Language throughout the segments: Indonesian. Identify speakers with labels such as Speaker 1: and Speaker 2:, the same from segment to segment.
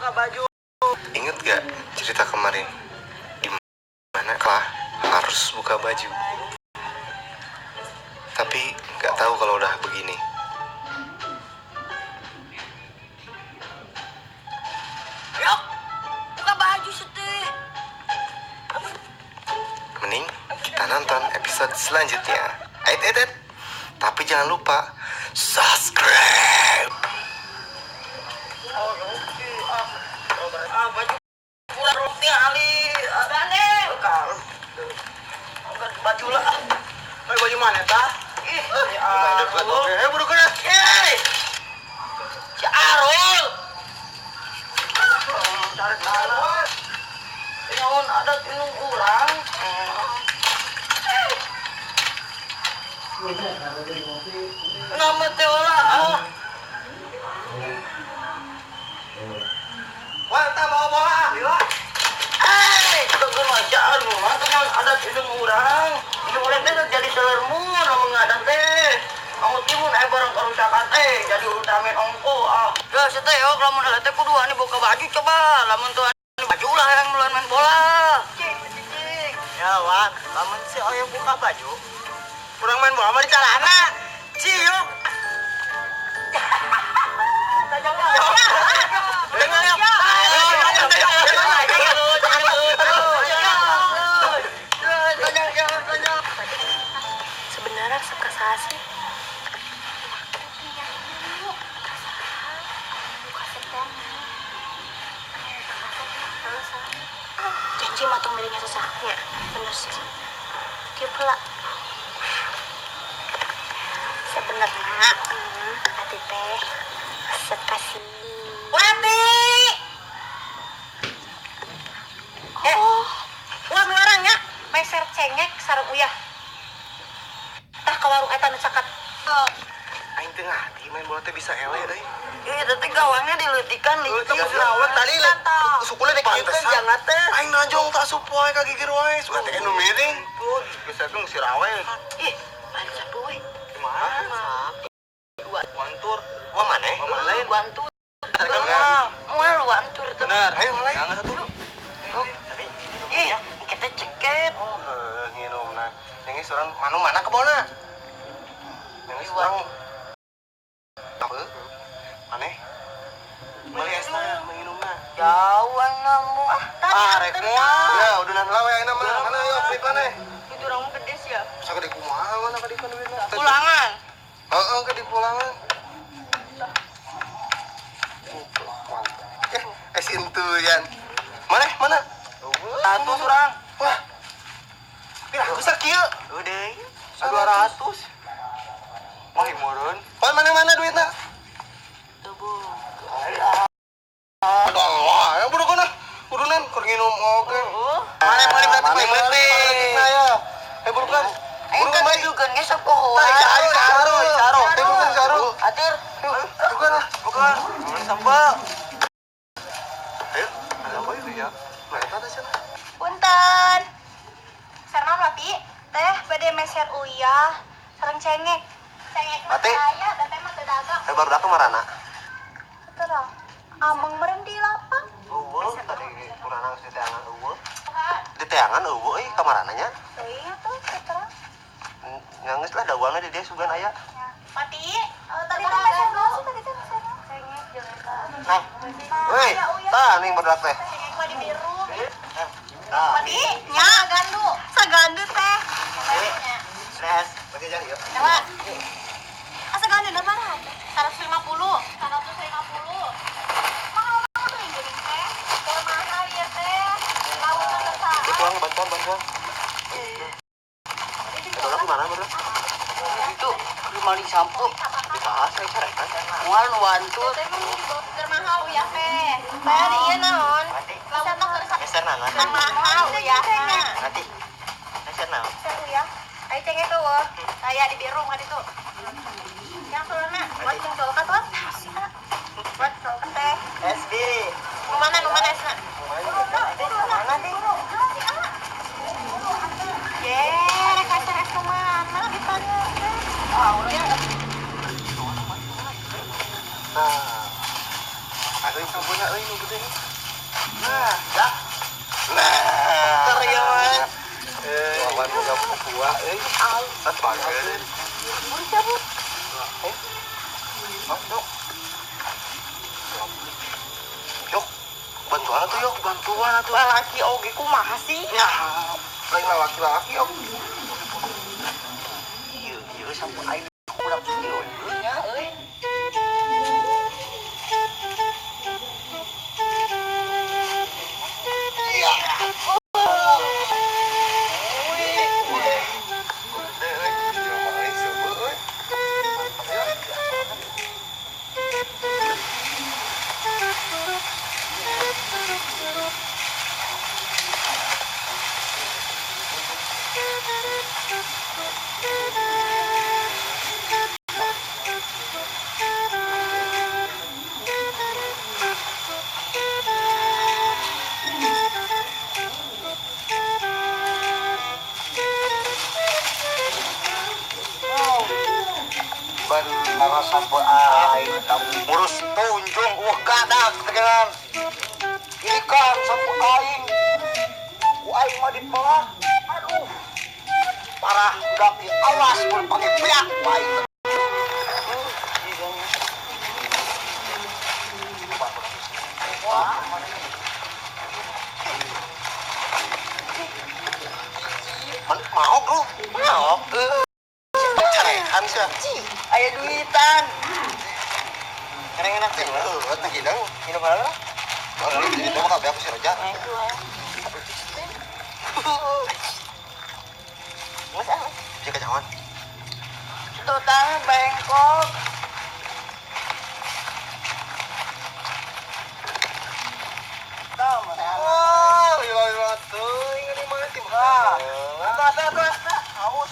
Speaker 1: buka baju.
Speaker 2: Ingat gak cerita kemarin? Dimana Klah harus buka baju. Tapi gak tahu kalau udah begini.
Speaker 1: Yuk, buka baju seteh.
Speaker 2: Mending kita nonton episode selanjutnya. Ait. Tapi jangan lupa subscribe.
Speaker 1: Baju kurang roti ali. Ada nih. Baju lah. Baju mana tah? Ih, buru kena. Si Arul. Cari tanah. Nyawan ada tinung urang. Nama teola. Wah, tak bawa-bawa. Tegur macaan lu. Nyawan ada tinung urang. Tinung urang teh jadi selermu namun ngadang teh. Kamu timun barang kerusakan teh jadi ultraman ongko. Ya, seteh yo lamun ada teh kudu ani buka baju coba. Lamun tuh baju lah yang mulai main bola. Cik. Ya, Wan, lamun si Oyo buka baju. Kurang main bola mah di celana. Ciuk.
Speaker 3: Sebenarnya suka sih. Janji matang miliknya susah. Ya, bener sih. Dia pula. Sebenarnya, hati teh sekasih.
Speaker 1: Wati. Wah melarangnya.
Speaker 3: Meser cengek sareng uyah. Tah ke warung eta nu caket.
Speaker 2: Aing teu ngati main bola teh bisa ele euy.
Speaker 1: Tapi gawangnya diletikan nih.
Speaker 2: Itu awak tadi
Speaker 1: sukulnya dikitkan jangan teh.
Speaker 2: Aing najong tak supoe ka gigir wae. Suka teh nu miring.
Speaker 1: Tuh, geus geus si rawe.
Speaker 3: Ih, lain sapu we.
Speaker 1: Gimana? Wantur.
Speaker 2: Wah maneh?
Speaker 1: Lain wantur.
Speaker 3: Moal wantur teh.
Speaker 1: Benar.
Speaker 2: Ayo mulai.
Speaker 1: Jangan satu dulu. Ih, kita ceket.
Speaker 2: Nginumna. Yang surang mana ke bona? Yang surang apa? Aneh. Meuli esna menginumna.
Speaker 1: Jauhan namu.
Speaker 2: Rek moal. Ya, udunan lawe ayeuna mah. Mana yuk beli paneh?
Speaker 1: Itu orang gedes ya.
Speaker 2: Saka di kumaha mana ka di duitna?
Speaker 1: Pulangan.
Speaker 2: Heeh, ke di pulangan. Sintu yan. Mana?
Speaker 1: Satu surang.
Speaker 2: Wah. Pira bisa kieu?
Speaker 1: Udah. 200. Wah, meureun.
Speaker 2: Pan mana duitna?
Speaker 1: Tubuh.
Speaker 2: Aduh, wah, ya budak kana. Kudunan keur nginum oge. Mana berarti penting. Ya. Burukan. Burukan bae
Speaker 1: juga ngesok pohon.
Speaker 2: Saro. Burukan saro.
Speaker 1: Atir.
Speaker 2: Bukan lah.
Speaker 1: Bukan. Sambal.
Speaker 2: Ayo, ada apa itu ya? Nah, itu ada sana.
Speaker 3: Punten. Sareng Rati, teh bade meser uyah sareng cengek. Cengek mah
Speaker 2: Ate.
Speaker 3: aya, da teh mah teu dagang.
Speaker 2: Baru dah kemarana.
Speaker 3: Terang. Ameng meureun di lapang.
Speaker 2: Eueuh, tadi kurang di teangan eueuh. Di teangan eueuh euy kamarana nya.
Speaker 3: Teuing atuh terang.
Speaker 2: Ngeus lah dawangan di dia sugan aya.
Speaker 3: Mati, tadi teh meser nasi tadi teh meser. Cengek jeung eta.
Speaker 2: Nah. Woi, tah ning barudak teh.
Speaker 3: Cengek mah di biru.
Speaker 2: Nah.
Speaker 3: Mati, nya gandu. Sagandu teh.
Speaker 2: Stres, bagi jang yuk.
Speaker 3: Coba. Asa gandu na berapa? 150. 150. Mahal banget tuh ini teh. Kalau mahal ya teh. Lawan tersaat.
Speaker 2: Bantuan. Itu lah gimana baru?
Speaker 1: Itu rumah di sampo.
Speaker 2: Dibahas saya carekan.
Speaker 1: Mual nu wantur.
Speaker 3: Termahal ya teh. Bayar ieu naon? Lawan tersaat.
Speaker 2: Geser nana.
Speaker 3: Termahal ya.
Speaker 2: Nanti. Geser nana.
Speaker 3: Seru ya. Ayo cengek tuh, wah. Saya di biru mah itu. Yang turunnya, buat yang colkat buat. Buat colkat teh.
Speaker 1: SD.
Speaker 3: Mana esna?
Speaker 1: Mana nih?
Speaker 3: Ye, rek kasar es kemana ditanya teh?
Speaker 2: Nah, ada yang sempurna. ini gede. Nah, dah. Nah, karya mah. Lawan boga tua euy. Sapageun.
Speaker 3: Buru cabut.
Speaker 2: Dok. Yok, bantuan atuh yok, bantuan atuh.
Speaker 1: Lalaki oge kumaha sih?
Speaker 2: Ya, lain laki-laki yok. Ieu sampai aing kurang video nya euy. Iya. Benar sampai aing kamu ngurus tunjung gadak tegenan. Ini kan sampai aing. Ku aing mah dipelak. Aduh. Parah udah awas pun pakai pihak ku aing. Mau lu? Mau. Cerehan sih.
Speaker 1: Aya duitan.
Speaker 2: Karena enak teh. Teh hidang. Minum halal. Kalau ini itu mah kabeh aku si Raja.
Speaker 1: Itu aya. Mas ah.
Speaker 2: Bisa kecawan.
Speaker 1: Tutang bengkok. Tama.
Speaker 2: Oh, iya tuh. Ini mana sih? Awas.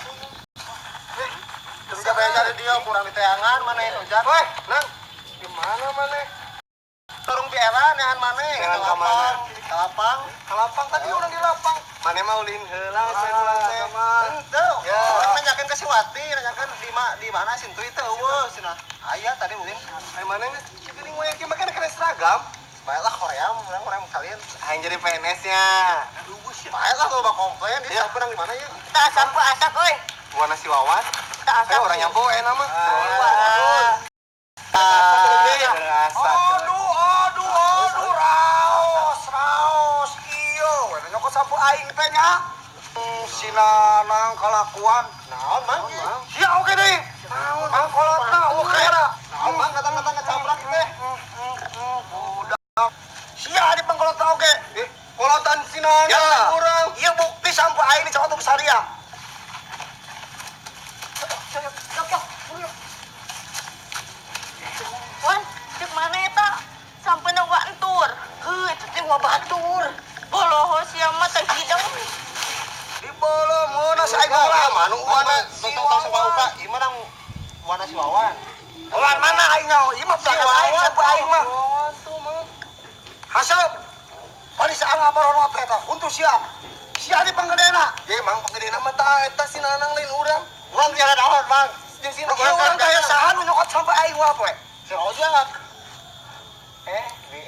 Speaker 2: Terus siapa yang cari dia kurang di teangan mana yang hujan? Woi, nang. Di mana mana? Turung piara nehan mana? Nehan ka mana? Kalapang tadi orang di lapang. Mana mau ulin heula Henteu. Ya, orang nanyakeun ka si Wati, nanyakeun di mana sintu itu eueuh cenah. Aya tadi ulin. Ai mana geus geuning moe ki make kena seragam. Baiklah Korea, orang kalian. Aing jadi PNS-nya. Aduh, baiklah tuh bak komplain di sampeun di mana ya?
Speaker 1: Tak sampo asak euy.
Speaker 2: Buana si Wawan.
Speaker 1: Tak asak.
Speaker 2: Orang nyampo enak mah. Aduh, raos, iyo. Wena nyokot sampo aing teh nya. Sinanang kalakuan. Naon, Mang? Sia oke deh. Naon, Mang kolotna, oke ra. Naon, Mang, datang ngecabrak teh. Budak. Sia di pangkolotna oke. Kolotan sinanang urang. Ieu bukti sampo aing dicokot ku saria.
Speaker 3: Wan, cek mana eta? Sampai nawa entur.
Speaker 1: Heuh, itu teh gua batur.
Speaker 3: Boloho sia mah teh hidang.
Speaker 2: Di bolo mana si aing ulah manu mana si Wawan. Ieu mah wana si Wawan. Wawan mana aing nya? Ieu mah si Wawan sampai aing mah. Wawan tuh mah. Hasab. Bari saang ngabaron teh eta. Untuk sia. Sia di panggedena. Ye mang panggedena mah tah eta si nanang lain urang. Urang tiara daon, Mang. Jeung si urang kaya sahan nyokot sampai aing wah poe. Si ojak. Di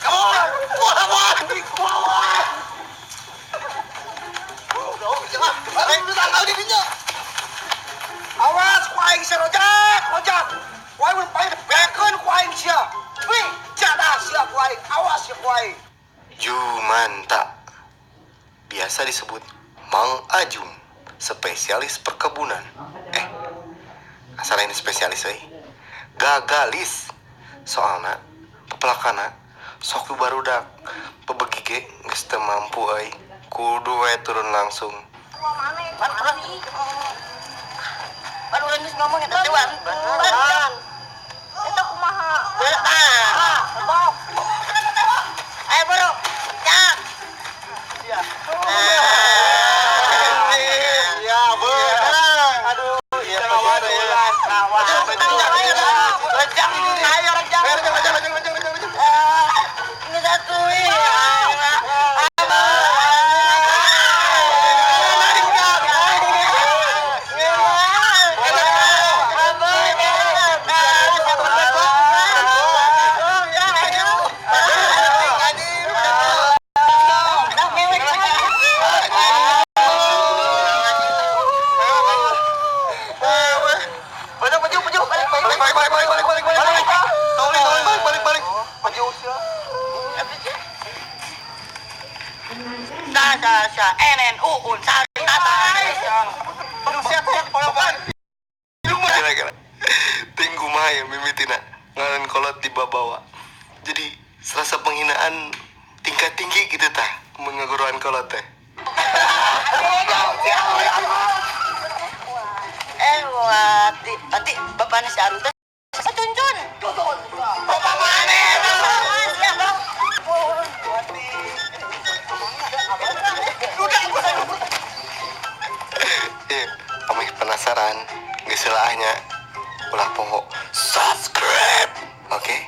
Speaker 2: Kamu Wawan. Awas ku aing si ojak. Ku aing paling bekeun ku aing sia. Wih, jadah sia ku aing. Awas ya ku aing. Jumanta. Biasa disebut Mang Ajum, spesialis perkebunan. Asal ini spesialis euy. Gagalis. Soalna pepelakana sok barudak pebegi ge geus teu mampu euy. Kudu we turun langsung.
Speaker 1: Aduh, geus ngomong eta teh wan.
Speaker 3: Eta kumaha?
Speaker 1: Ayo bro. Cak.
Speaker 2: Ya, bener. Aduh, ya kawan.
Speaker 1: Rejang, ayo rejang. Ini satu Sa NNU unsari tatay.
Speaker 2: Siap polokan.
Speaker 4: Gara-gara ting kumaha ya mimitina ngaran kolot dibawa. Jadi serasa penghinaan tingkat tinggi gitu tah mun ngaguruan kolot teh.
Speaker 1: Tadi bapaknya si Arun teh Cun.
Speaker 2: Bapak mana?
Speaker 4: Amih penasaran geus salahnya ulah poho subscribe. Oke?